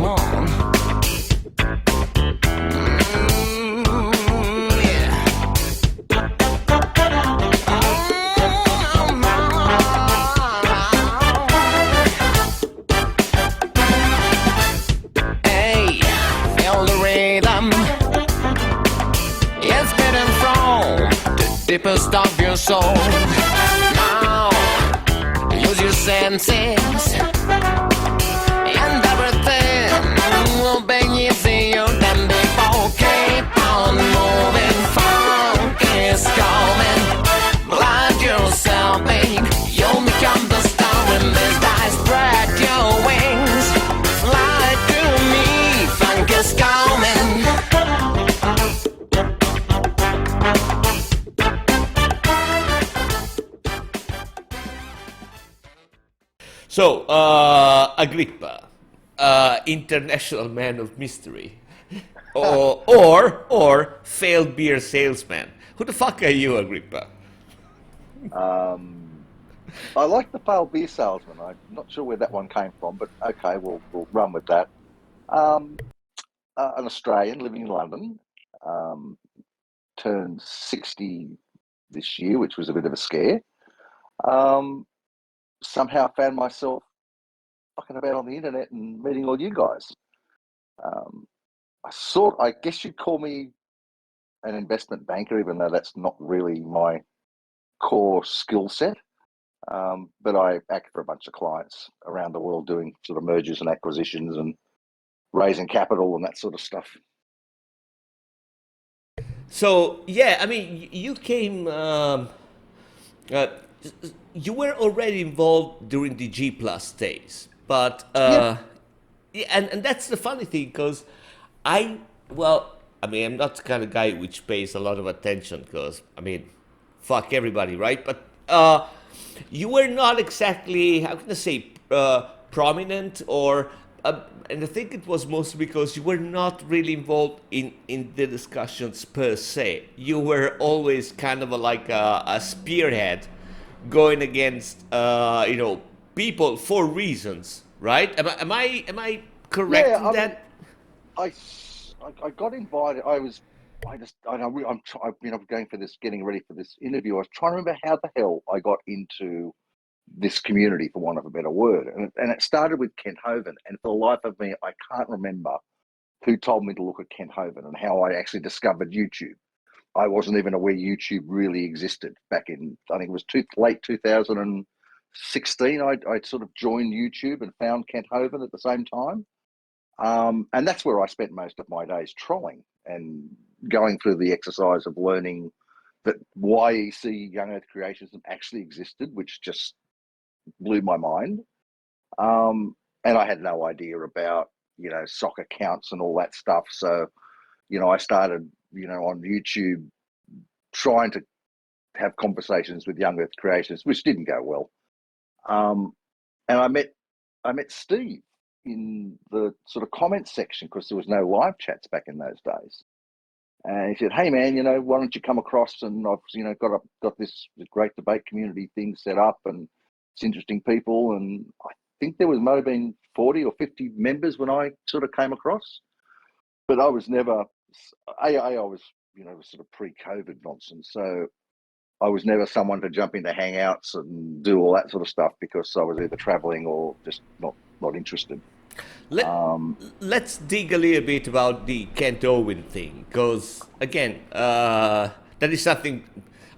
come on. Hey, feel the rhythm. It's getting from the deepest of your soul. Now, use your senses, and everything will be easier than before. Keep on moving, funk is coming. Blind yourself, big. You'll become the star in this die. Spread your wings, fly to me. Funk is coming. So, Agrippa, international man of mystery, or failed beer salesman. Who the fuck are you, Agrippa? I like the failed beer salesman. I'm not sure where that one came from, but okay, we'll run with that. An Australian living in London, turned 60 this year, which was a bit of a scare. Somehow found myself fucking about on the internet and meeting all you guys. I guess you'd call me an investment banker, even though that's not really my core skill set. But I act for a bunch of clients around the world doing sort of mergers and acquisitions and raising capital and that sort of stuff. So, yeah, I mean, you came, you were already involved during the G Plus days, but, Yeah. yeah, and that's the funny thing, because I mean, I'm not the kind of guy which pays a lot of attention, because, I mean, fuck everybody, right? But you were not exactly, how can I say, prominent, or and I think it was mostly because you were not really involved in the discussions per se. You were always kind of like a spearhead going against people for reasons, right? Am I correct Yeah, in I mean, that? I got invited. I know going for this, getting ready for this interview. I was trying to remember how the hell I got into this community, for want of a better word. And it started with Kent Hovind. And for the life of me, I can't remember who told me to look at Kent Hovind and how I actually discovered YouTube. I wasn't even aware YouTube really existed back in, I think it was late 2016. I sort of joined YouTube and found Kent Hovind at the same time. And that's where I spent most of my days trolling and going through the exercise of learning that YEC, Young Earth Creationism, actually existed, which just blew my mind. And I had no idea about, soccer counts and all that stuff. So, I started, on YouTube trying to have conversations with Young Earth Creationists, which didn't go well. And I met Steve in the sort of comment section, because there was no live chats back in those days. And he said, "Hey man, why don't you come across, and I've got this great debate community thing set up, and it's interesting people." And I think there might have been 40 or 50 members when I sort of came across, but I was never. I was sort of pre-COVID nonsense, so I was never someone to jump into hangouts and do all that sort of stuff, because I was either traveling or just not interested. Let's dig a little bit about the Kent Owen thing, because again, that is something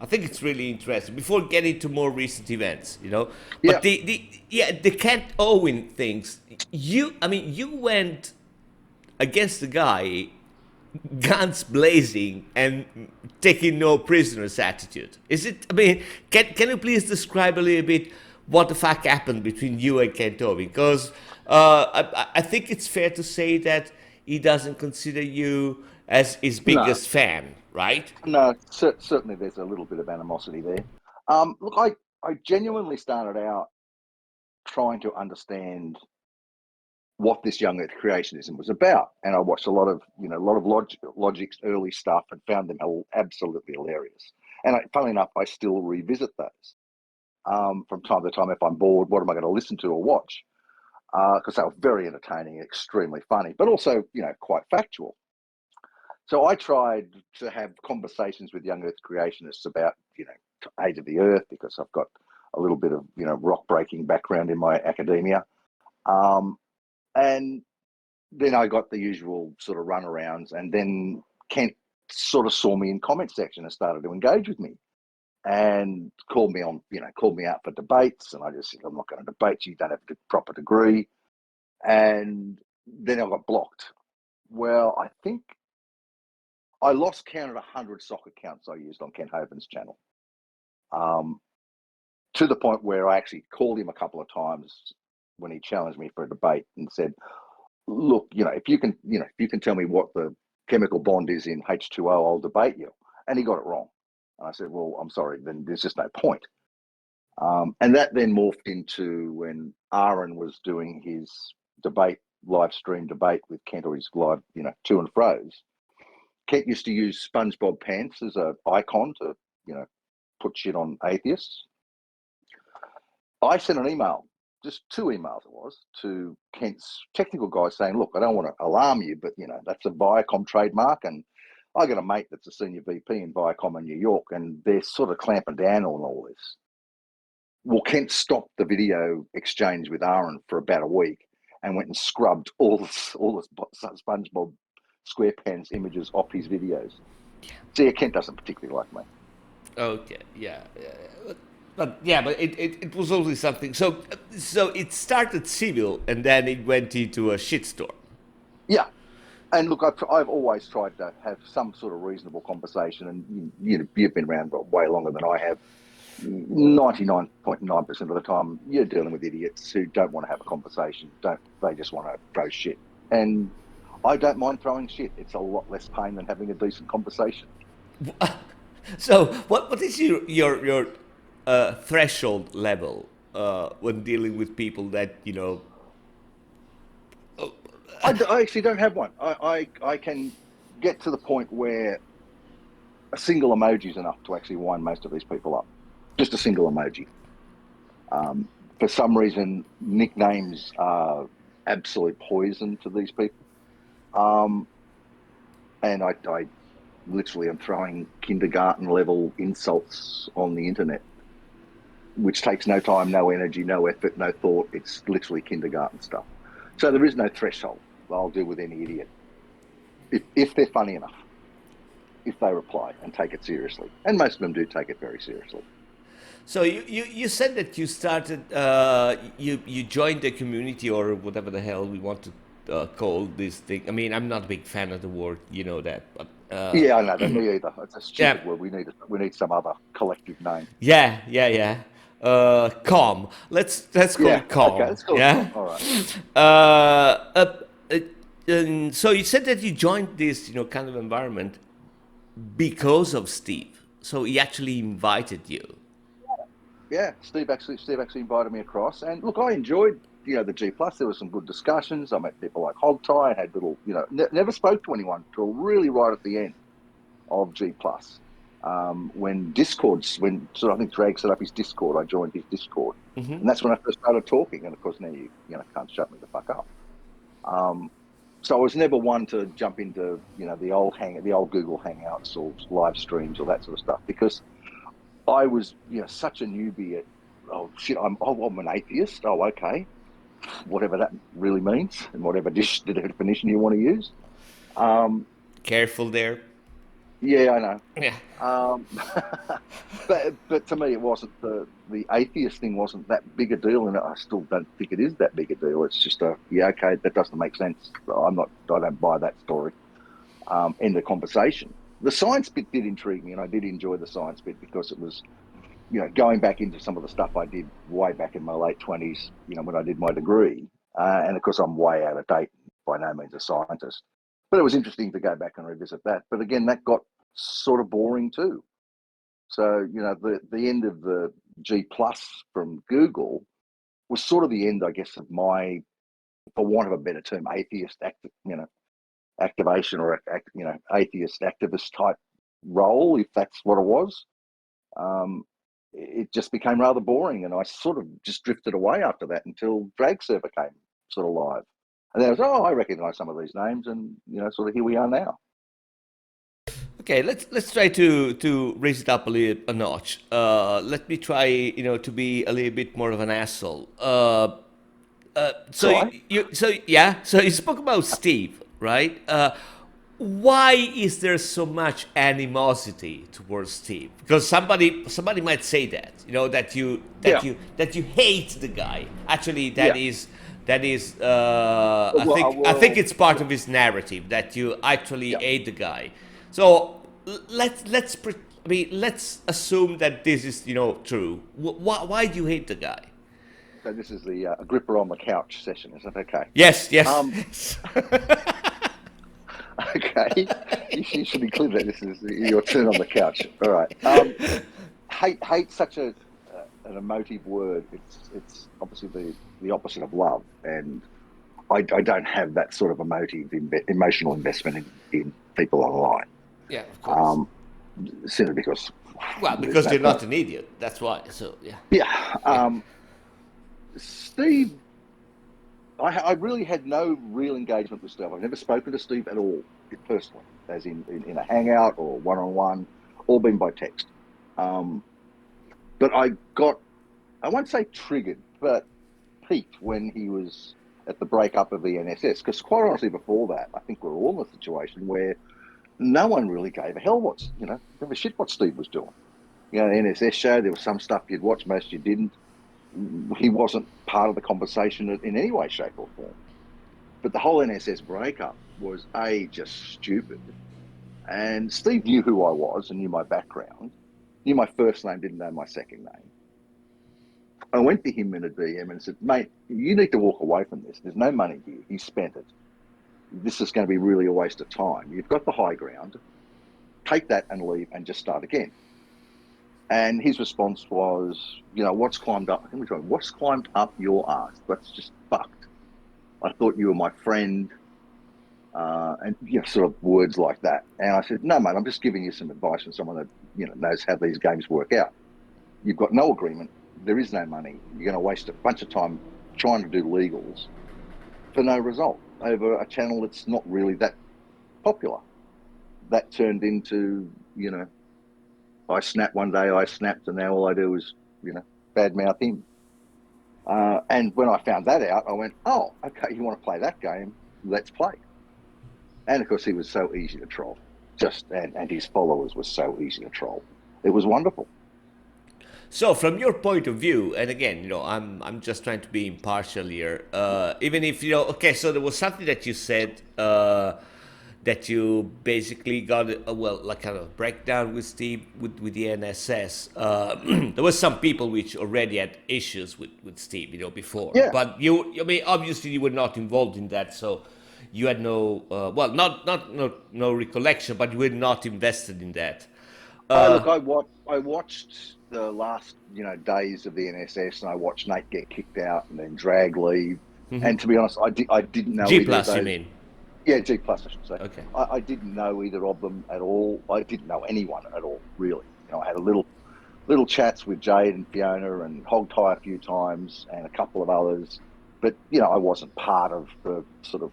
I think it's really interesting. Before getting to more recent events, but the Kent Owen things, you went against the guy, guns blazing and taking no prisoners attitude. Is it? I mean, can you please describe a little bit what the fuck happened between you and Kent Owen? Because I think it's fair to say that he doesn't consider you as his biggest fan, right? No, certainly there's a little bit of animosity there. Look, I genuinely started out trying to understand what this young earth creationism was about, and I watched a lot of Logic's early stuff and found them absolutely hilarious. And funnily enough, I still revisit those from time to time if I'm bored. What am I going to listen to or watch? because they were very entertaining, extremely funny, but also, quite factual. So I tried to have conversations with young Earth creationists about, age of the Earth, because I've got a little bit of, rock breaking background in my academia. And then I got the usual sort of runarounds, and then Kent sort of saw me in comment section and started to engage with me and called me out for debates. And I just said, I'm not going to debate you. You don't have a proper degree. And then I got blocked. Well, I think I lost count at 100 sock accounts I used on Kent Hovind's channel, to the point where I actually called him a couple of times when he challenged me for a debate and said, look, if you can tell me what the chemical bond is in H2O, I'll debate you. And he got it wrong. And I said, well, I'm sorry, then there's just no point. And that then morphed into when Aaron was doing his live stream debate with Kent, or his live, to and fro's. Kent used to use SpongeBob pants as an icon to, put shit on atheists. I sent an email, just 2 emails it was, to Kent's technical guy saying, look, I don't want to alarm you, but, that's a Viacom trademark. And I got a mate that's a senior VP in Viacom in New York, and they're sort of clamping down on all this. Well, Kent stopped the video exchange with Aaron for about a week and went and scrubbed all the SpongeBob SquarePants images off his videos. See, Kent doesn't particularly like me. Okay, yeah. But it was always something. So it started civil, and then it went into a shitstorm. Yeah, and look, I've always tried to have some sort of reasonable conversation, and you've been around way longer than I have. 99.9% of the time, you're dealing with idiots who don't want to have a conversation. They just want to throw shit, and I don't mind throwing shit. It's a lot less pain than having a decent conversation. So what is your threshold level when dealing with people that I actually don't have one. I can get to the point where a single emoji is enough to actually wind most of these people up. Just a single emoji. For some reason, nicknames are absolute poison to these people. And I literally am throwing kindergarten level insults on the internet, which takes no time, no energy, no effort, no thought. It's literally kindergarten stuff. So there is no threshold. I'll deal with any idiot if they're funny enough, if they reply and take it seriously. And most of them do take it very seriously. So you said that you started, you joined the community, or whatever the hell we want to call this thing. I mean, I'm not a big fan of the word, you know that. But yeah, I know that. Me either. It's a stupid word. We need some other collective name. Yeah. Calm. Let's call it calm. Okay, let's call it calm. All right. And so you said that you joined this, kind of environment because of Steve. So he actually invited you. Yeah, Steve actually invited me across, and look, I enjoyed the G+. There were some good discussions. I met people like Hogtie. I had little never spoke to anyone till really right at the end of G+. When I think Drag set up his Discord, I joined his Discord, and that's when I first started talking. And of course, now you can't shut me the fuck up. So I was never one to jump into the old Google Hangouts or live streams or that sort of stuff, because I was such a newbie at I'm an atheist. Oh, okay, whatever that really means, and whatever the definition you want to use. Careful there. Yeah, I know. Yeah. But to me, it wasn't the atheist thing wasn't that big a deal, and I still don't think it is that big a deal. It's just okay, that doesn't make sense. I don't buy that story. End of conversation. The science bit did intrigue me, and I did enjoy the science bit because it was, going back into some of the stuff I did way back in my late 20s, when I did my degree. And of course, I'm way out of date, by no means a scientist. But it was interesting to go back and revisit that. But again, that got sort of boring too. So, the end of the G+ from Google was sort of the end, I guess, of my, for want of a better term, atheist activation or atheist activist type role, if that's what it was. It just became rather boring, and I sort of just drifted away after that until Drag Server came sort of live. And then I was, I recognise some of these names, and sort of here we are now. Okay, let's try to raise it up a notch. Let me try, to be a little bit more of an asshole. So you spoke about Steve, right? Why is there so much animosity towards Steve? Because somebody might say that, that you hate the guy. Actually, that is. I think it's part of his narrative that you actually hate the guy. So let's assume that this is true. Why do you hate the guy? So this is the Agrippa on the couch session. Is that okay? Yes. Okay, you should include that. This is your turn on the couch. All right. Hate's such an emotive word. It's obviously the opposite of love, and I don't have that sort of emotional investment in people online. Yeah, of course. Simply because. Well, because you're not an idiot. That's why. So yeah. Yeah. Steve. I really had no real engagement with Steve. I've never spoken to Steve at all, personally, as in a hangout or one-on-one, all been by text. But I won't say triggered, but peaked when he was at the breakup of the NSS. Because quite honestly, before that, I think we're all in a situation where no one really gave a hell give a shit what Steve was doing. The NSS show, there was some stuff you'd watch, most you didn't. He wasn't part of the conversation in any way, shape or form. But the whole NSS breakup was just stupid. And Steve knew who I was and knew my background, knew my first name, didn't know my second name. I went to him in a DM and said, mate, you need to walk away from this. There's no money here. He spent it. This is going to be really a waste of time. You've got the high ground. Take that and leave and just start again. And his response was, what's climbed up? What's climbed up your ass? That's just fucked. I thought you were my friend, and sort of words like that. And I said, no, mate, I'm just giving you some advice from someone that knows how these games work out. You've got no agreement. There is no money. You're going to waste a bunch of time trying to do legals for no result over a channel that's not really that popular. That turned into, I snapped one day, and now all I do is, badmouth him. And when I found that out, I went, oh, okay, you want to play that game? Let's play. And of course, he was so easy to troll. And his followers were so easy to troll. It was wonderful. So, from your point of view, and again, I'm just trying to be impartial here. Even if so there was something that you said. That you basically got kind of breakdown with Steve with the NSS. There was some people which already had issues with Steve, before. Yeah. But obviously you were not involved in that, so you had no no recollection, but you were not invested in that. Look, I watched the last days of the NSS, and I watched Nate get kicked out and then drag leave. Mm-hmm. And to be honest, I didn't know. G+, you mean? Yeah, G+, I should say. Okay. I didn't know either of them at all. I didn't know anyone at all, really. I had a little chats with Jade and Fiona and Hog Tie a few times and a couple of others. But, I wasn't part of the sort of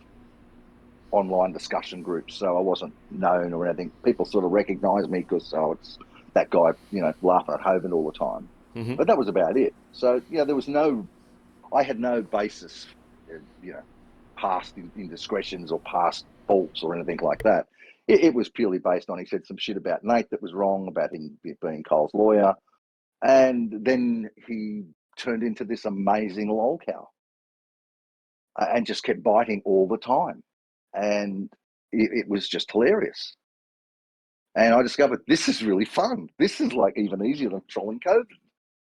online discussion groups, so I wasn't known or anything. People sort of recognised me because, it's that guy, laughing at Hovind all the time. Mm-hmm. But that was about it. So, there was I had no basis, past indiscretions or past faults or anything like that. It was purely based on, he said some shit about Nate that was wrong, about him being Cole's lawyer. And then he turned into this amazing lolcow and just kept biting all the time. And it was just hilarious. And I discovered this is really fun. This is like even easier than trolling COVID.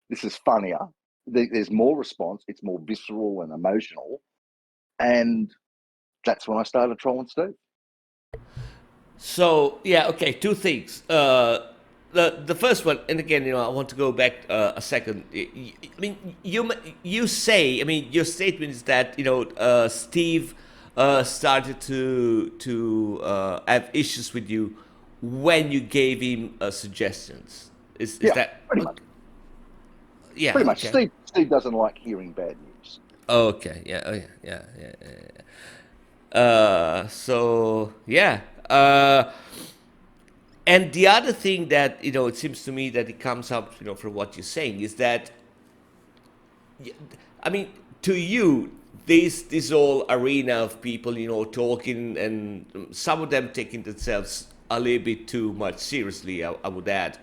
This is funnier. There's more response. It's more visceral and emotional. And that's when I started trolling Steve. So okay, two things. The first one, and again, I want to go back a second. You say, your statement is that Steve started to have issues with you when you gave him suggestions. Is that pretty much? Yeah, pretty much. Okay. Steve doesn't like hearing bad news. Okay. Yeah. Oh, yeah. Yeah. Yeah. So yeah. And the other thing that it seems to me that it comes up, from what you're saying, is that I mean, to you, this whole arena of people, talking, and some of them taking themselves a little bit too much seriously, I would add.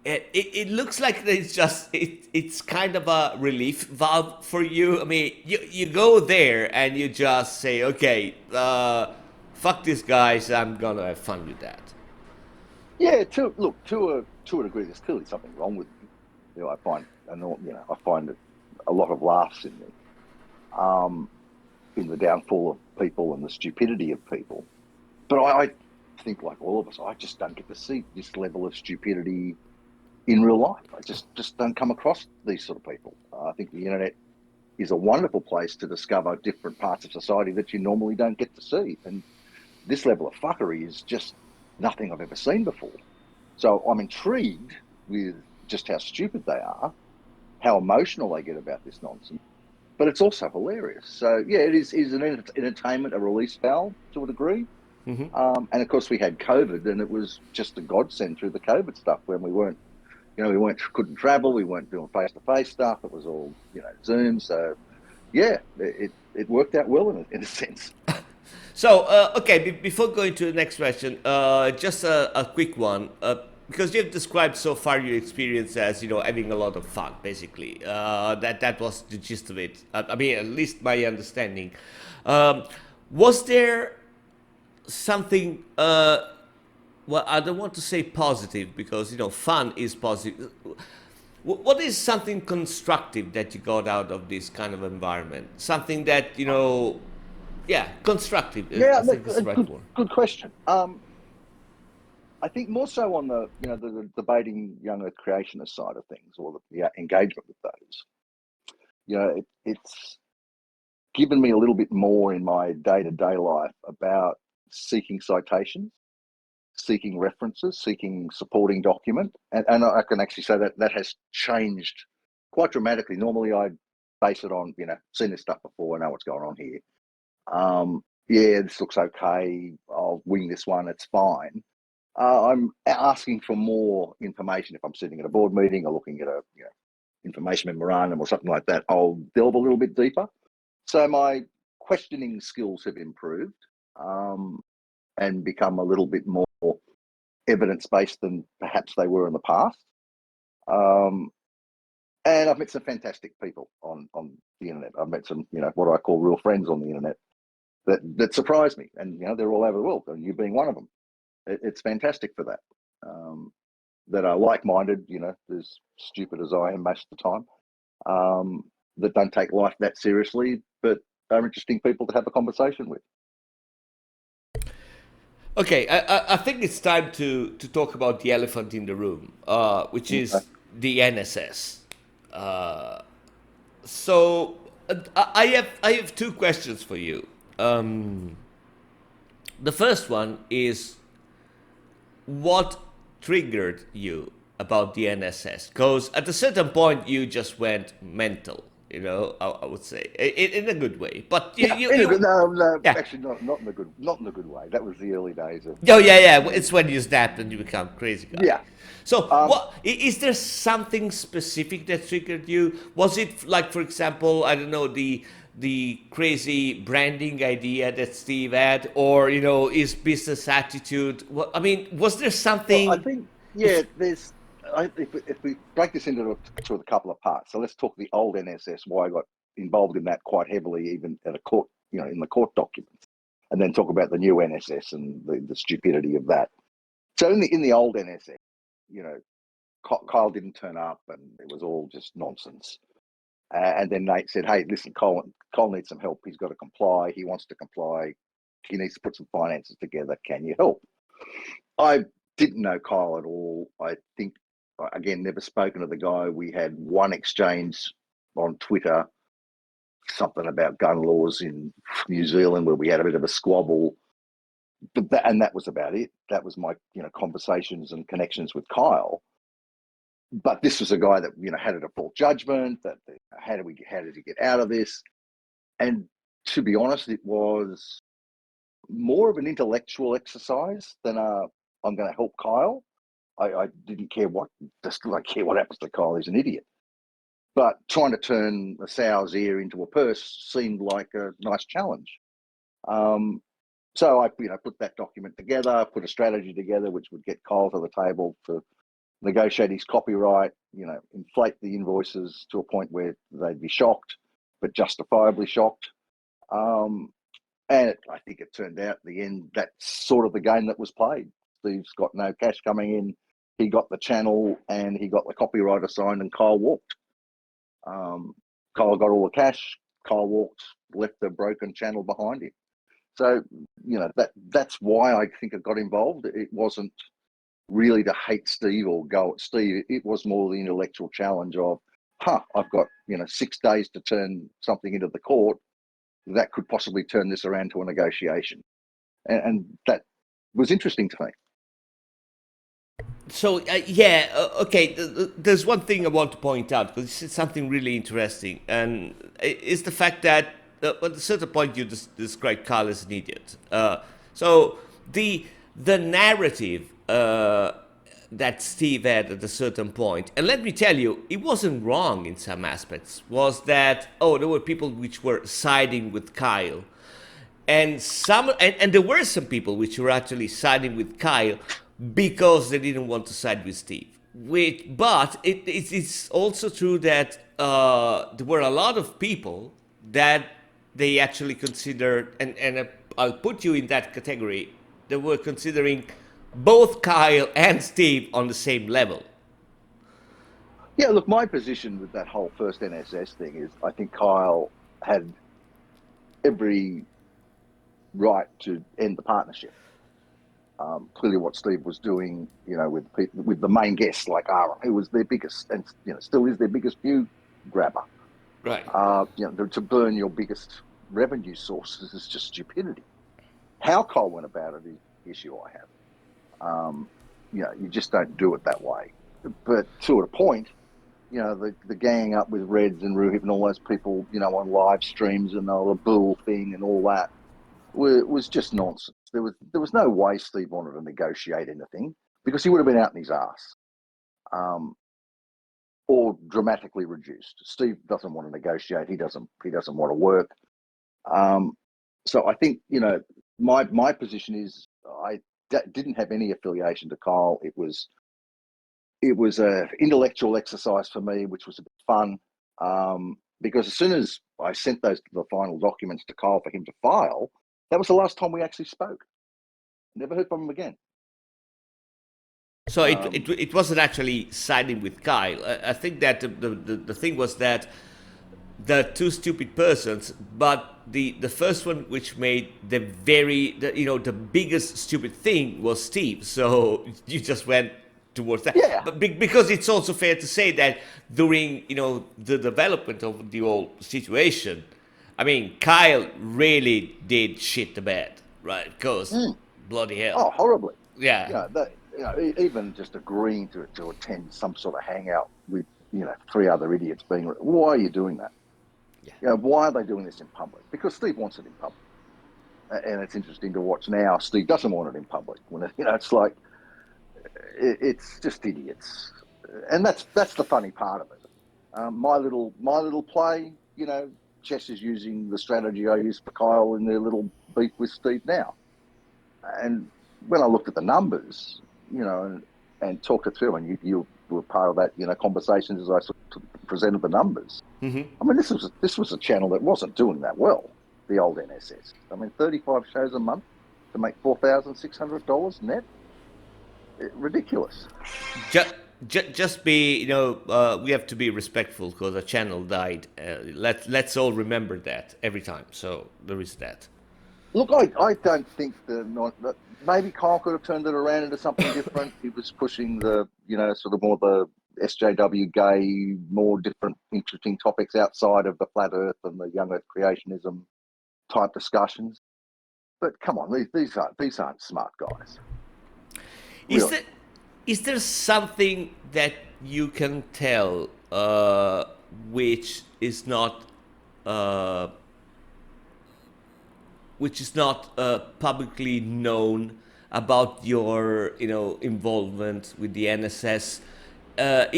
It looks like it's kind of a relief valve for you. I mean, you go there and you just say, okay, fuck these guys, I'm gonna have fun with that. Yeah, to a degree, there's clearly something wrong with me. I find, I find it a lot of laughs um, in the downfall of people and the stupidity of people. But I think, like all of us, I just don't get to see this level of stupidity in real life. I just don't come across these sort of people. I think the internet is a wonderful place to discover different parts of society that you normally don't get to see. And this level of fuckery is just nothing I've ever seen before. So I'm intrigued with just how stupid they are, how emotional they get about this nonsense, but it's also hilarious. So yeah, it is an entertainment, a release valve to a degree. And of course, we had COVID, and it was just a godsend through the COVID stuff when we weren't, couldn't travel, we weren't doing face to face stuff. It was all Zoom. So yeah, it worked out well in a sense. So, okay, before going to the next question, just a quick one. Because you've described so far your experience as, having a lot of fun, basically. That was the gist of it. I mean, at least my understanding. Was there something, well, I don't want to say positive because, fun is positive. What is something constructive that you got out of this kind of environment? Something that, yeah, constructive. Yeah, I think is the right word. good question. I think more so on the debating young earth creationist side of things, or the engagement with those. It's given me a little bit more in my day-to-day life about seeking citations, seeking references, seeking supporting document, and I can actually say that has changed quite dramatically. Normally, I base it on seen this stuff before, I know what's going on here. Yeah, this looks okay. I'll wing this one. It's fine. I'm asking for more information if I'm sitting at a board meeting or looking at a information memorandum or something like that. I'll delve a little bit deeper. So my questioning skills have improved and become a little bit more evidence-based than perhaps they were in the past. And I've met some fantastic people on the internet. I've met some, what I call real friends on the internet that surprised me. And, they're all over the world, and you being one of them. It's fantastic for that. That are like-minded, as stupid as I am most of the time, that don't take life that seriously, but are interesting people to have a conversation with. Okay, I think it's time to talk about the elephant in the room, which is the NSS. So I have two questions for you. The first one is, what triggered you about the NSS? Because at a certain point you just went mental. I would say in a good way, but no, yeah. actually not in a good way. That was the early days of. Oh yeah. It's when you snap and you become crazy guy. Yeah. So, what is there something specific that triggered you? Was it like, for example, I don't know, the crazy branding idea that Steve had, or his business attitude? I mean, was there something? Well, I think there's. If we break this into a couple of parts, so let's talk the old NSS. Why I got involved in that quite heavily, even at a court, in the court documents, and then talk about the new NSS and the stupidity of that. So in the old NSS, Kyle didn't turn up, and it was all just nonsense. And then Nate said, "Hey, listen, Kyle needs some help. He's got to comply. He wants to comply. He needs to put some finances together. Can you help?" I didn't know Kyle at all. I think, again, never spoken to the guy. We had one exchange on Twitter, something about gun laws in New Zealand, where we had a bit of a squabble. But that was about it. That was my conversations and connections with Kyle. But this was a guy that had a default judgment. That how did he get out of this? And to be honest, it was more of an intellectual exercise than I'm going to help Kyle. I didn't care I care what happens to Kyle. He's an idiot. But trying to turn a sow's ear into a purse seemed like a nice challenge. So I, put that document together, put a strategy together, which would get Kyle to the table to negotiate his copyright, inflate the invoices to a point where they'd be shocked, but justifiably shocked. And I think it turned out in the end, that's sort of the game that was played. Steve's got no cash coming in. He got the channel and he got the copyright assigned, and Kyle walked. Kyle got all the cash. Kyle walked, left the broken channel behind him. So, that's why I think I got involved. It wasn't really to hate Steve or go at Steve. It was more the intellectual challenge of, I've got, 6 days to turn something into the court that could possibly turn this around to a negotiation. And that was interesting to me. So, okay, there's one thing I want to point out, because this is something really interesting, and it's the fact that at a certain point you described Carl as an idiot. So the narrative that Steve had at a certain point, and let me tell you, it wasn't wrong in some aspects, was that, there were people which were siding with Kyle. And there were some people which were actually siding with Kyle because they didn't want to side with Steve. But it's also true that there were a lot of people that they actually considered, and I'll put you in that category, they were considering both Kyle and Steve on the same level. Yeah, look, my position with that whole first NSS thing is I think Kyle had every right to end the partnership. Clearly what Steve was doing, with the main guests like Aaron, who was their biggest, and still is their biggest view grabber. Right. To burn your biggest revenue sources is just stupidity. How Kyle went about it is the issue I have. You just don't do it that way. But to a point, the gang up with Reds and Ruhip and all those people, on live streams and the bull thing and all that was just nonsense. There was no way Steve wanted to negotiate anything, because he would have been out in his ass. Or dramatically reduced. Steve doesn't want to negotiate. He doesn't want to work. So I think, my position is I didn't have any affiliation to Kyle. It was a intellectual exercise for me, which was a bit fun. Because as soon as I sent the final documents to Kyle for him to file, that was the last time we actually spoke. Never heard from him again. So it wasn't actually siding with Kyle. I think that the thing was that the two stupid persons, but the first one which made the biggest stupid thing was Steve. So you just went towards that. Yeah. But because it's also fair to say that during the development of the whole situation, I mean, Kyle really did shit the bed, right? Because bloody hell. Oh, horribly. Yeah. Even just agreeing to attend some sort of hangout with 3 other idiots being, why are you doing that? Yeah. Why are they doing this in public? Because Steve wants it in public. And it's interesting to watch now. Steve doesn't want it in public. When it's like, it's just idiots, and that's the funny part of it. My little play, Chess is using the strategy I used for Kyle in their little beef with Steve now. And when I looked at the numbers, and talked it through, and you were part of that, conversations as I sort of presented the numbers. Mm-hmm. I mean, this was a channel that wasn't doing that well, the old NSS. I mean, 35 shows a month to make $4,600 net. Ridiculous. Just be, we have to be respectful because a channel died. Let's all remember that every time. So there is that. Look, I don't think that maybe Kyle could have turned it around into something different. He was pushing the, sort of more the SJW gay, more different, interesting topics outside of the flat Earth and the young Earth creationism type discussions. But come on, these aren't smart guys. Really. Is there something that you can tell which is not which is not publicly known about your, involvement with the NSS,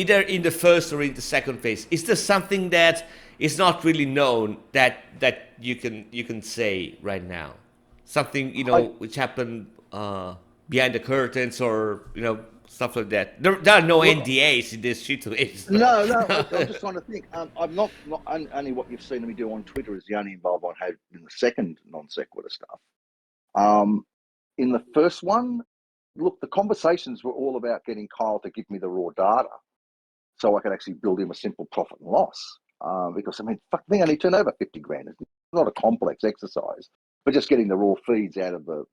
either in the first or in the second phase? Is there something that is not really known that you can say right now? Something which happened behind the curtains, or stuff like that. There are no NDAs in this situation. No, I'm just trying to think. I'm not only what you've seen me do on Twitter is the only involvement I had in the second non sequitur stuff. In the first one, look, the conversations were all about getting Kyle to give me the raw data so I could actually build him a simple profit and loss. Because, I mean, fuck me, only turn over 50 grand. It's not a complex exercise, but just getting the raw feeds out of the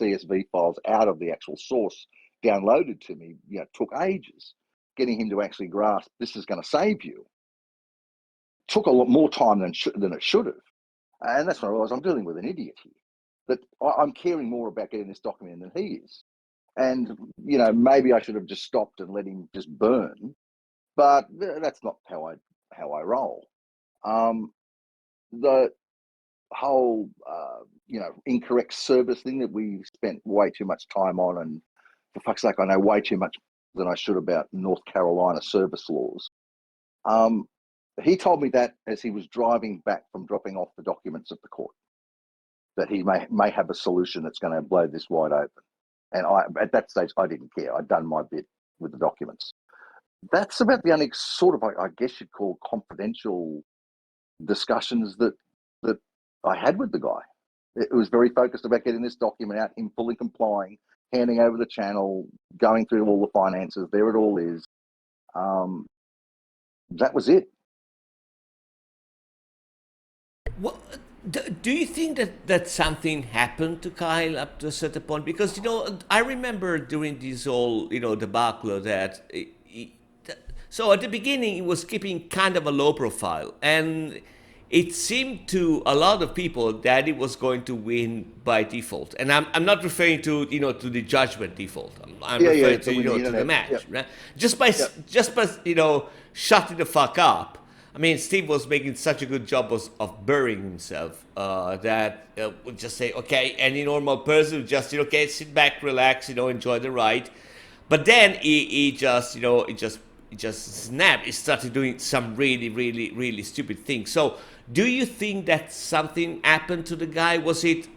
CSV files out of the actual source downloaded to me, took ages. Getting him to actually grasp this is going to save you took a lot more time than it should have. And that's when I realized I'm dealing with an idiot here. That I'm caring more about getting this document than he is. And, maybe I should have just stopped and let him just burn. But that's not how I roll. The whole, incorrect service thing that we spent way too much time on, and for fuck's sake, I know way too much than I should about North Carolina service laws. He told me that as he was driving back from dropping off the documents at the court, that he may have a solution that's going to blow this wide open. And at that stage, I didn't care. I'd done my bit with the documents. That's about the only sort of, I guess you'd call, confidential discussions that I had with the guy. It was very focused about getting this document out, him fully complying, handing over the channel, going through all the finances. There it all is. That was it. Well, do you think that something happened to Kyle up to a certain point? Because, I remember during this whole, debacle that... So at the beginning, he was keeping kind of a low profile, and it seemed to a lot of people that he was going to win by default. And I'm not referring to to the judgment default. I'm referring to the match. Yep. Right? Just by shutting the fuck up. I mean, Steve was making such a good job of burying himself that would just say, okay, any normal person would just sit back, relax, enjoy the ride. But then he just snapped. He started doing some really, really, really stupid things. So, do you think that something happened to the guy? Was it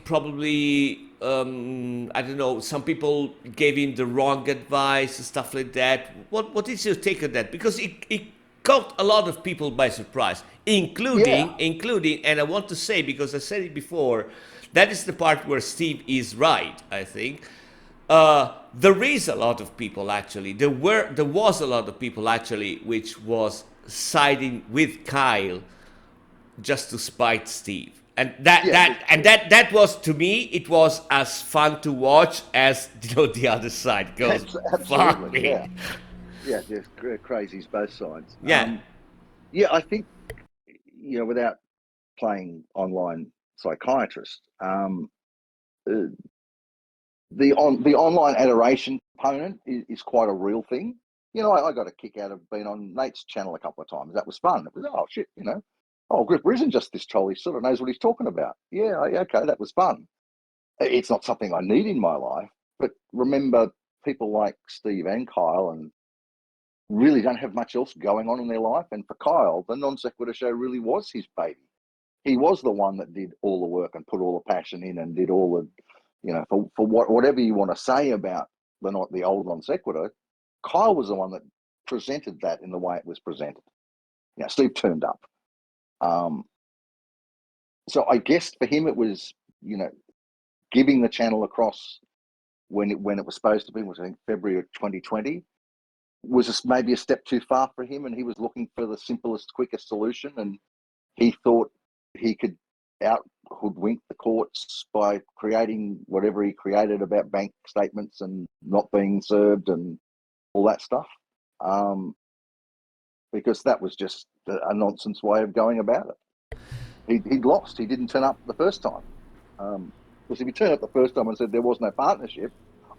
probably I don't know? Some people gave him the wrong advice and stuff like that. What is your take on that? Because it caught a lot of people by surprise, including, and I want to say, because I said it before, that is the part where Steve is right, I think. There is a lot of people actually. There was a lot of people actually, which was siding with Kyle just to spite Steve, and that was, to me, it was as fun to watch as the other side goes. Fuck me. Yeah, there's crazies both sides. Yeah, I think without playing online psychiatrist, the online adoration component is quite a real thing. I got a kick out of being on Nate's channel a couple of times. That was fun. It was, oh shit, Agrippa isn't just this troll. He sort of knows what he's talking about. Yeah, okay, that was fun. It's not something I need in my life, but remember, people like Steve and Kyle and really don't have much else going on in their life. And for Kyle, the Non Sequitur Show really was his baby. He was the one that did all the work and put all the passion in and did all the, for whatever you want to say about the old Non Sequitur, Kyle was the one that presented that in the way it was presented. Steve turned up. So I guess for him it was, giving the channel across when it was supposed to be, was I think February of 2020, was maybe a step too far for him, and he was looking for the simplest, quickest solution, and he thought he could hoodwink the courts by creating whatever he created about bank statements and not being served and all that stuff, because that was just a nonsense way of going about it. He'd lost. He didn't turn up the first time. Because if he turned up the first time and said there was no partnership,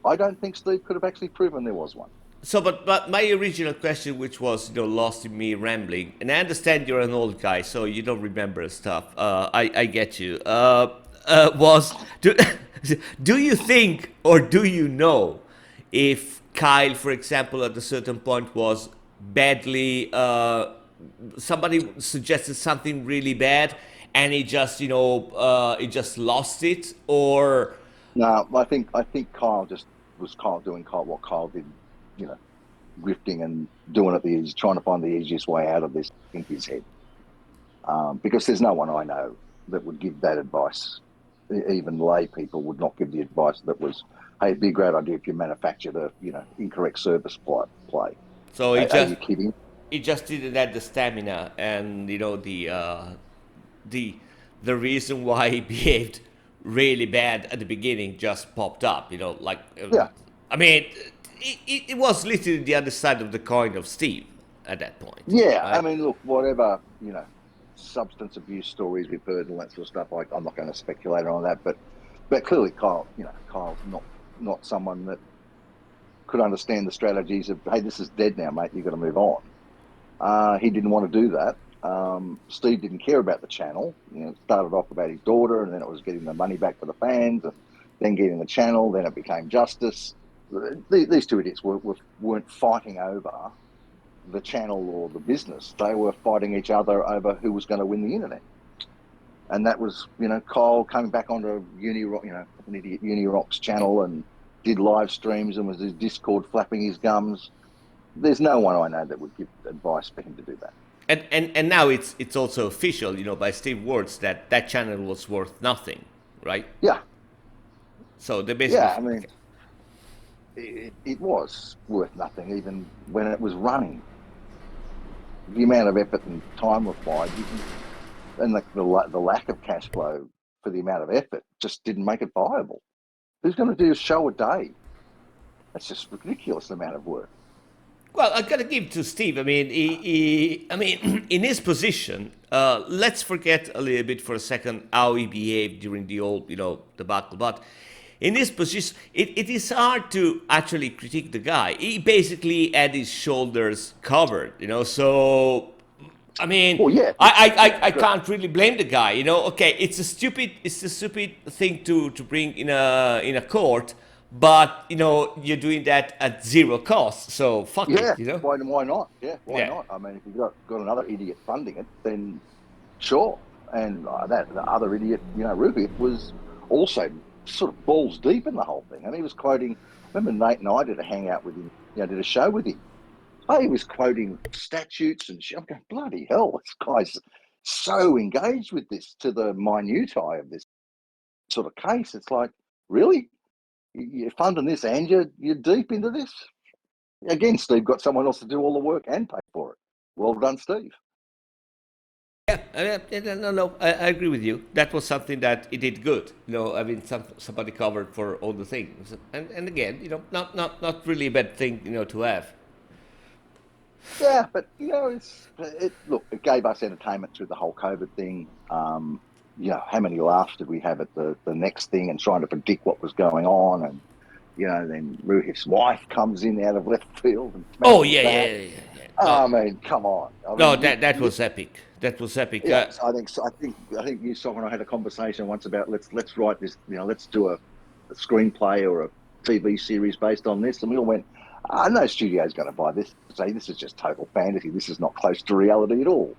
I don't think Steve could have actually proven there was one. So, but my original question, which was lost in me rambling, and I understand you're an old guy, so you don't remember stuff. I get you. Was do, do you think or do you know if Kyle, for example, at a certain point was badly? Somebody suggested something really bad, and he just lost it, or No, I think Kyle just was Kyle doing what Kyle did, you know, grifting and doing it the easy, trying to find the easiest way out of this in his head. Because there's no one I know that would give that advice. Even lay people would not give the advice that was, "Hey, it'd be a great idea if you manufactured a, incorrect service play." so Are you kidding? he just didn't have the stamina and the the reason why he behaved really bad at the beginning just popped up. Yeah, I mean, it was literally the other side of the coin of Steve at that point, yeah. I right? mean, look, whatever substance abuse stories we've heard and all that sort of stuff. I'm not going to speculate on that, but clearly Kyle's not someone that could understand the strategies of, hey, this is dead now, mate. You've got to move on. He didn't want to do that. Steve didn't care about the channel. It started off about his daughter, and then it was getting the money back for the fans, and then getting the channel. Then it became justice. These two idiots weren't fighting over the channel or the business. They were fighting each other over who was going to win the internet. And that was, Kyle coming back onto an idiot Unirock's channel and did live streams and was his Discord flapping his gums. There's no one I know that would give advice for him to do that. And now it's also official, by Steve Words that channel was worth nothing, right? Yeah, So they basically, yeah. I mean, it was worth nothing even when it was running. The amount of effort and time required, and the lack of cash flow for the amount of effort just didn't make it viable. Who's going to do a show a day? That's just ridiculous amount of work. well, I gotta give to Steve. I mean, I mean, in his position, let's forget a little bit for a second how he behaved during the old, debacle. But in his position, it is hard to actually critique the guy. He basically had his shoulders covered, So, I mean, Well, yeah, I can't really blame the guy. Okay, it's a stupid thing to bring in a court, but you're doing that at zero cost. So fuck yeah. it. Why not? Yeah, why Yeah. not? I mean, if you've got another idiot funding it, then sure. And that the other idiot, Rubik, was also sort of balls deep in the whole thing. And he was quoting. Remember, Nate and I did a hangout with him. Did a show with him. Oh, he was quoting statutes and shit. I'm going, bloody hell, this guy's so engaged with this to the minutiae of this sort of case. It's like, really? You're funding this and you're deep into this? Again, Steve got someone else to do all the work and pay for it. Well done, Steve. Yeah, no, I agree with you. That was something that he did good. I mean, somebody covered for all the things, and again, not really a bad thing, to have. Yeah, but look, it gave us entertainment through the whole COVID thing. How many laughs did we have at the next thing and trying to predict what was going on, and then Ruhif's wife comes in out of left field and Oh smashes yeah, back. yeah, yeah, yeah. I No, mean, come on. no, that was epic. That was epic. Yeah, I think you, Sock, and I had a conversation once about let's write this. Let's do a screenplay or a TV series based on this, and we all went, no studio's going to buy this. Say this is just total fantasy. This is not close to reality at all.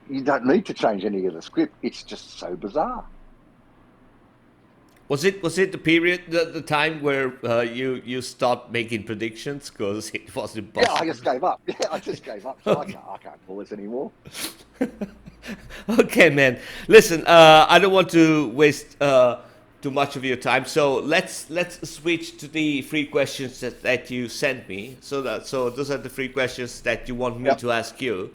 You don't need to change any of the script. It's just so bizarre. Was it the period, the time where you stopped making predictions because it was Yeah, I impossible? just gave up. Yeah, I just gave up. So I can't pull this anymore. Okay, man. Listen, I don't want to waste too much of your time, so let's switch to the three questions that you sent me. So those are the three questions that you want me Yep. to ask you.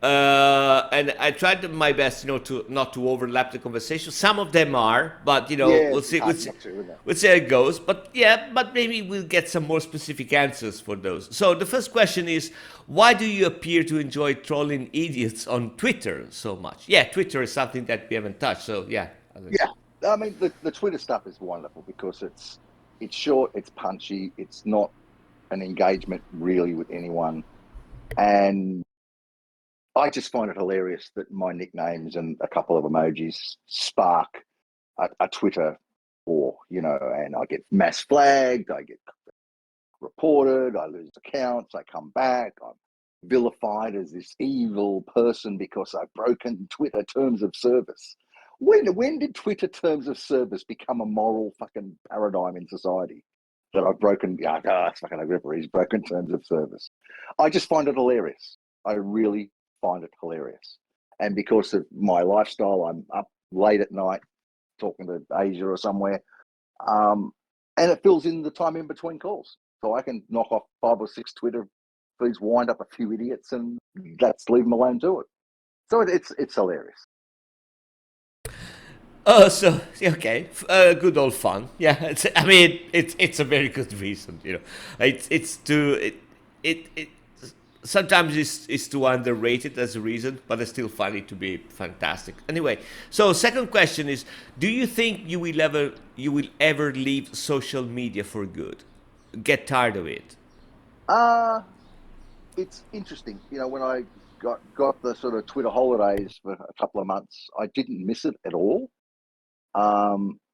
And I tried my best, to not to overlap the conversation. Some of them are, but Yeah, we'll it's see. hard not to, isn't it? We'll see how it goes. But yeah, but maybe we'll get some more specific answers for those. So the first question is, why do you appear to enjoy trolling idiots on Twitter so much? Yeah, Twitter is something that we haven't touched. So yeah. Yeah, I mean the Twitter stuff is wonderful because it's short, it's punchy, it's not an engagement really with anyone. And I just find it hilarious that my nicknames and a couple of emojis spark a Twitter war, and I get mass flagged, I get reported, I lose accounts, I come back, I'm vilified as this evil person because I've broken Twitter terms of service. When did Twitter terms of service become a moral fucking paradigm in society? That I've broken, it's fucking Agrippa, he's broken terms of service. I just find it hilarious. I really find it hilarious. And because of my lifestyle, I'm up late at night talking to Asia or somewhere, and it fills in the time in between calls. So I can knock off 5 or 6 Twitter feeds, wind up a few idiots, and that's leave them alone to it. So it's hilarious. Oh, so okay, good old fun. Yeah, it's a very good reason. It sometimes it's too underrated as a reason, but I still find it to be fantastic. Anyway, so second question is: do you think you will ever leave social media for good? Get tired of it? It's interesting. When I got the sort of Twitter holidays for a couple of months, I didn't miss it at all.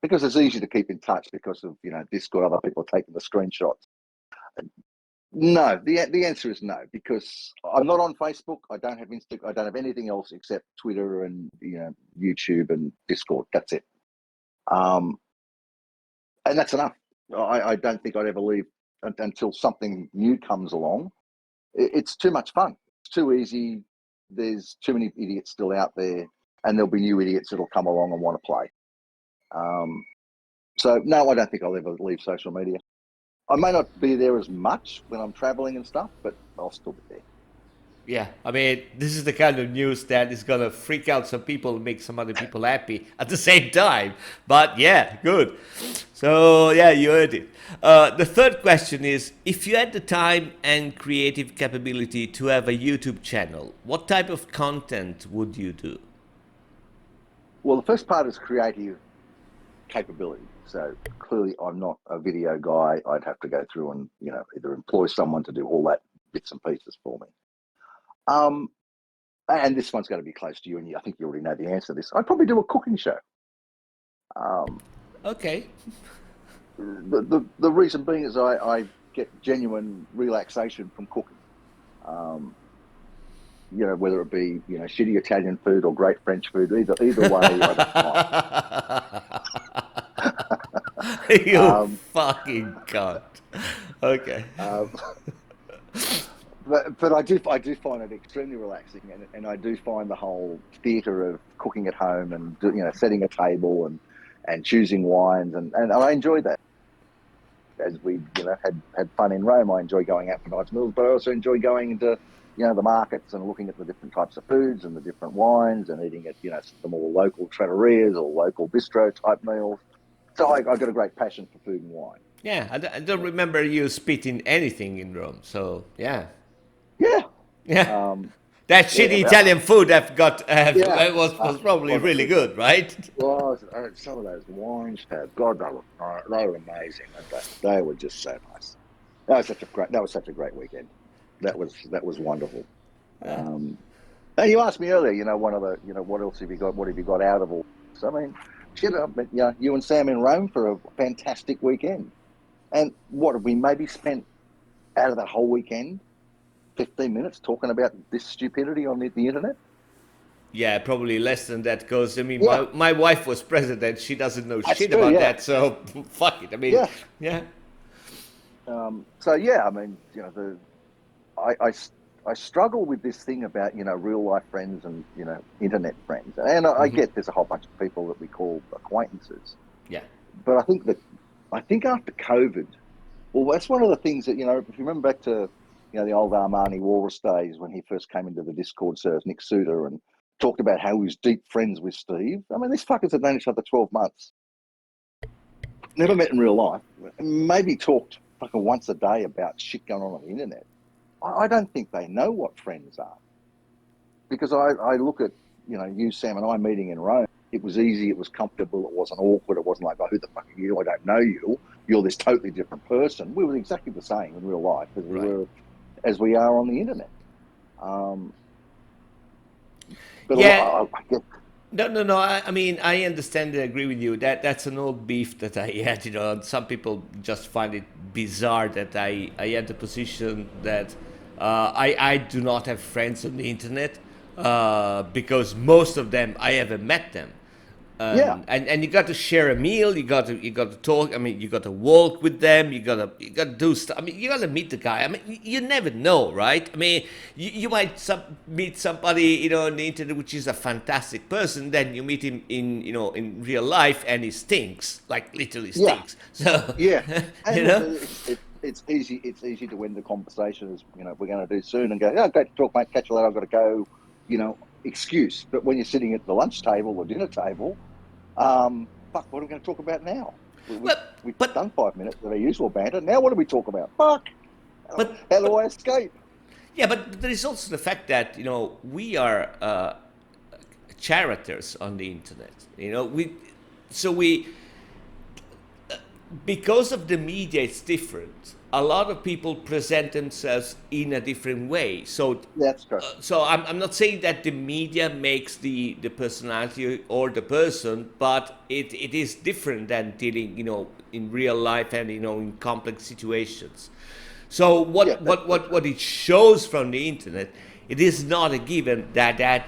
Because it's easy to keep in touch because of Discord, other people taking the screenshots. No, the answer is no, because I'm not on Facebook. I don't have Instagram. I don't have anything else except Twitter and YouTube and Discord. That's it. And that's enough. I don't think I'd ever leave until something new comes along. It's too much fun. It's too easy. There's too many idiots still out there, and there'll be new idiots that'll come along and want to play. So no, I don't think I'll ever leave social media. I may not be there as much when I'm traveling and stuff, but I'll still be there. Yeah, this is the kind of news that is gonna freak out some people and make some other people happy at the same time. But yeah, good. So yeah, you heard it. The third question is: if you had the time and creative capability to have a YouTube channel, what type of content would you do? Well, the first part is creative capability. So clearly I'm not a video guy. I'd have to go through and, either employ someone to do all that bits and pieces for me. And this one's going to be close to you, and I think you already know the answer to this. I'd probably do a cooking show. Okay. The reason being is I get genuine relaxation from cooking. Whether it be, shitty Italian food or great French food, either way, I don't mind. You fucking cunt. Okay. But I do find it extremely relaxing, and I do find the whole theatre of cooking at home and setting a table and choosing wines, and I enjoy that. As we had fun in Rome, I enjoy going out for nice meals, but I also enjoy going into the markets and looking at the different types of foods and the different wines and eating at the more local trattorias or local bistro type meals. So I got a great passion for food and wine. Yeah, I don't remember you spitting anything in Rome, so yeah. Yeah. Yeah. That shitty Italian food was probably really good, right? Well, some of those wines God, they were amazing. They were just so nice. That was such a great weekend. That was wonderful. Yeah. And you asked me earlier, what else have you got? What have you got out of all this? Shit, you and Sam in Rome for a fantastic weekend. And what have we maybe spent out of that whole weekend? 15 minutes talking about this stupidity on the internet? Yeah, probably less than that, because my wife was president. She doesn't know shit about that, so fuck it. Yeah. So yeah, I struggle with this thing about real life friends and internet friends, and I get there's a whole bunch of people that we call acquaintances. Yeah. But I think after COVID, well, that's one of the things that if you remember back to the old Armani Walrus days when he first came into the Discord servers, Nick Suter, and talked about how he was deep friends with Steve. These fuckers had known each other 12 months. Never met in real life. Maybe talked fucking once a day about shit going on the internet. I don't think they know what friends are. Because I look at, you, Sam, and I meeting in Rome. It was easy. It was comfortable. It wasn't awkward. It wasn't like, oh, who the fuck are you? I don't know you. you're this totally different person. We were exactly the same in real life as we are on the internet. But Yeah. I guess, No. I mean, I understand and agree with you. That's an old beef that I had. You know, some people just find it bizarre that I had the position that I do not have friends on the internet because most of them I haven't met them. yeah, And you got to share a meal. You got to talk. I mean, you got to walk with them. You got to do stuff. I mean, you got to meet the guy. I mean, you never know, right? I mean, you might meet somebody, you know, on the internet which is a fantastic person. Then you meet him in real life, and he stinks, like literally stinks. So yeah. And you know, it's easy. It's easy to end the conversation as we're going to do soon and go. Oh, great to talk, mate. Catch you later. I've got to go. Excuse. But when you're sitting at the lunch table or dinner table. Fuck, what are we going to talk about now? We've done 5 minutes of our usual banter. Now what do we talk about? Fuck! How do I escape? Yeah, but there is also the fact that, we are characters on the internet. Because of the media, it's different. A lot of people present themselves in a different way. So that's true. So I'm not saying that the media makes the personality or the person, but it is different than dealing, in real life and in complex situations. So what it shows from the internet, it is not a given that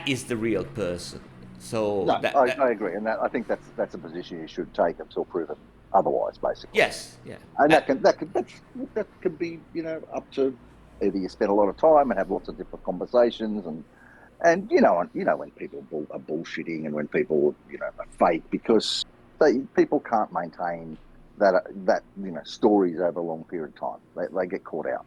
is the real person. So no, I agree, and I think that's a position you should take until proven otherwise, basically. Yes, yeah, and that could be up to either you spend a lot of time and have lots of different conversations, and when people are bullshitting and when people are fake because people can't maintain that stories over a long period of time. They get caught out.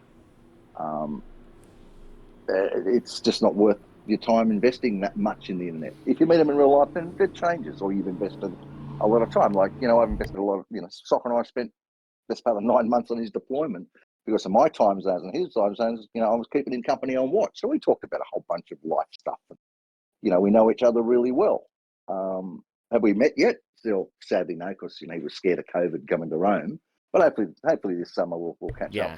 It's just not worth your time investing that much in the internet. If you meet them in real life, then it changes, or you've invested a lot of time. Like, I've invested a lot of, Sock and I spent best part of 9 months on his deployment because of my time zones and his time zones. I was keeping him company on watch. So we talked about a whole bunch of life stuff. We know each other really well. Have we met yet? Still, sadly, no, because, he was scared of COVID coming to Rome. But hopefully this summer we'll catch up. Yeah.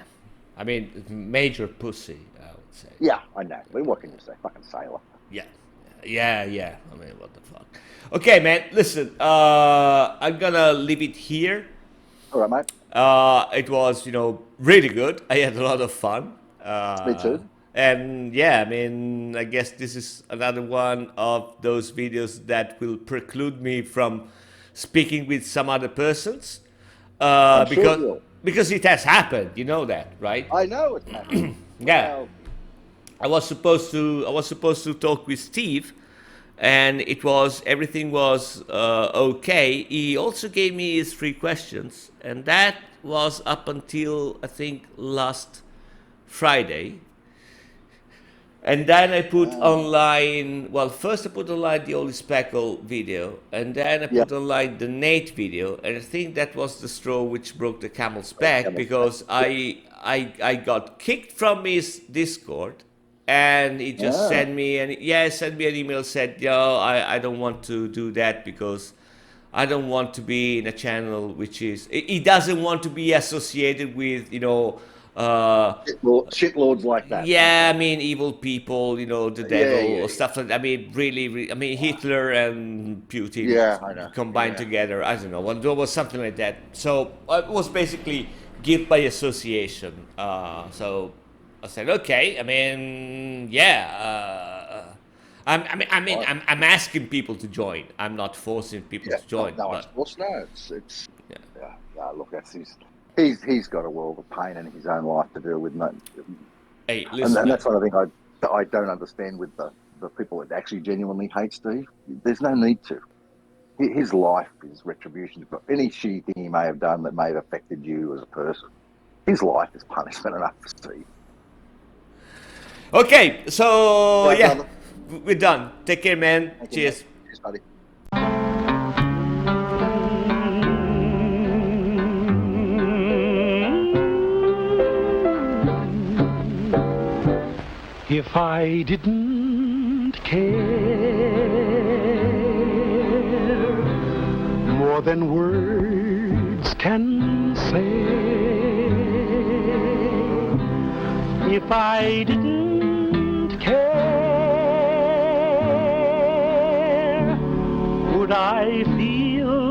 I mean, major pussy, I would say. Yeah, I know. But what can you say? Fucking sailor. Yeah. I mean, what the fuck? Okay, man. Listen, I'm gonna leave it here. All right, mate. It was, really good. I had a lot of fun. Me too. And yeah, I mean, I guess this is another one of those videos that will preclude me from speaking with some other persons. Because it has happened, you know that, right? I know it's happened. Yeah. Well, I was supposed to talk with Steve, and everything was okay. He also gave me his 3 questions, and that was up until I think last Friday. And then I put online, first I put online the Holy Speckle video, and then I put online the Nate video, and I think that was the straw which broke the camel's back, because I got kicked from his Discord, and he just sent me an email, said, I don't want to do that because I don't want to be in a channel which is, he doesn't want to be associated with, shitlords like that. Yeah, I mean, evil people, the devil, or stuff like that. I mean, really, I mean, Hitler and Putin combined together. I don't know. There was something like that. So it was basically guilt by association. So I said, okay. I mean, I'm asking people to join. I'm not forcing people to join. No, of course not. It's look, that's he's got a world of pain in his own life to deal with. Hey, listen, and that's one of the things I don't understand with the people that actually genuinely hate Steve. There's no need to. His life is retribution for any shitty thing he may have done that may have affected you as a person. His life is punishment enough for Steve. Okay, so brother. We're done. Take care, man. Cheers. Cheers, buddy. If I didn't care more than words can say. If I didn't care, would I feel